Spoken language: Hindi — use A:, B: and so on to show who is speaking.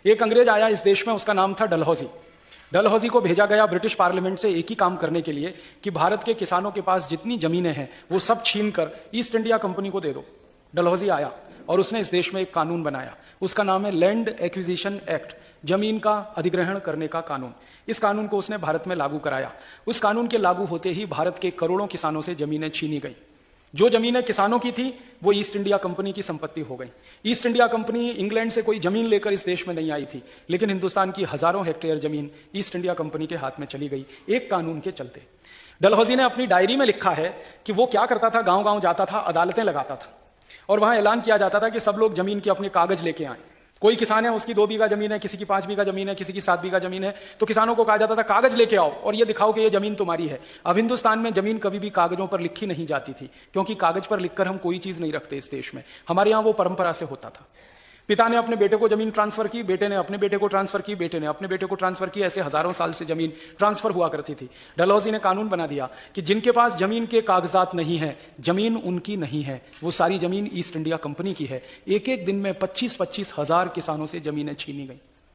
A: एक अंग्रेज आया इस देश में, उसका नाम था डलहौजी। डलहौजी को भेजा गया ब्रिटिश पार्लियामेंट से एक ही काम करने के लिए कि भारत के किसानों के पास जितनी जमीनें हैं वो सब छीन कर ईस्ट इंडिया कंपनी को दे दो। डलहौजी आया और उसने इस देश में एक कानून बनाया, उसका नाम है लैंड एक्विजिशन एक्ट, जमीन का अधिग्रहण करने का कानून। इस कानून को उसने भारत में लागू कराया। उस कानून के लागू होते ही भारत के करोड़ों किसानों से जमीनें छीनी गई। जो जमीनें किसानों की थी वो ईस्ट इंडिया कंपनी की संपत्ति हो गई। ईस्ट इंडिया कंपनी इंग्लैंड से कोई जमीन लेकर इस देश में नहीं आई थी, लेकिन हिंदुस्तान की हजारों हेक्टेयर जमीन ईस्ट इंडिया कंपनी के हाथ में चली गई एक कानून के चलते। डलहौजी ने अपनी डायरी में लिखा है कि वो क्या करता था, गांव गांव जाता था, अदालतें लगाता था और वहां ऐलान किया जाता था कि सब लोग जमीन के अपने कागज लेके आए। कोई किसान है, उसकी 2 बीघा जमीन है, किसी की 5 बीघा जमीन है, किसी की 7 बीघा जमीन है, तो किसानों को कहा जाता था कागज लेके आओ और ये दिखाओ कि ये जमीन तुम्हारी है। अब हिंदुस्तान में जमीन कभी भी कागजों पर लिखी नहीं जाती थी, क्योंकि कागज पर लिखकर हम कोई चीज नहीं रखते इस देश में। हमारे यहां वो परंपरा से होता था। पिता ने अपने बेटे को जमीन ट्रांसफर की, बेटे ने अपने बेटे को ट्रांसफर की, बेटे ने अपने बेटे को ट्रांसफर की, ऐसे हजारों साल से जमीन ट्रांसफर हुआ करती थी। डलहौजी ने कानून बना दिया कि जिनके पास जमीन के कागजात नहीं है, जमीन उनकी नहीं है, वो सारी जमीन ईस्ट इंडिया कंपनी की है। एक एक दिन में 25-25 हजार किसानों से जमीनें छीनी गई।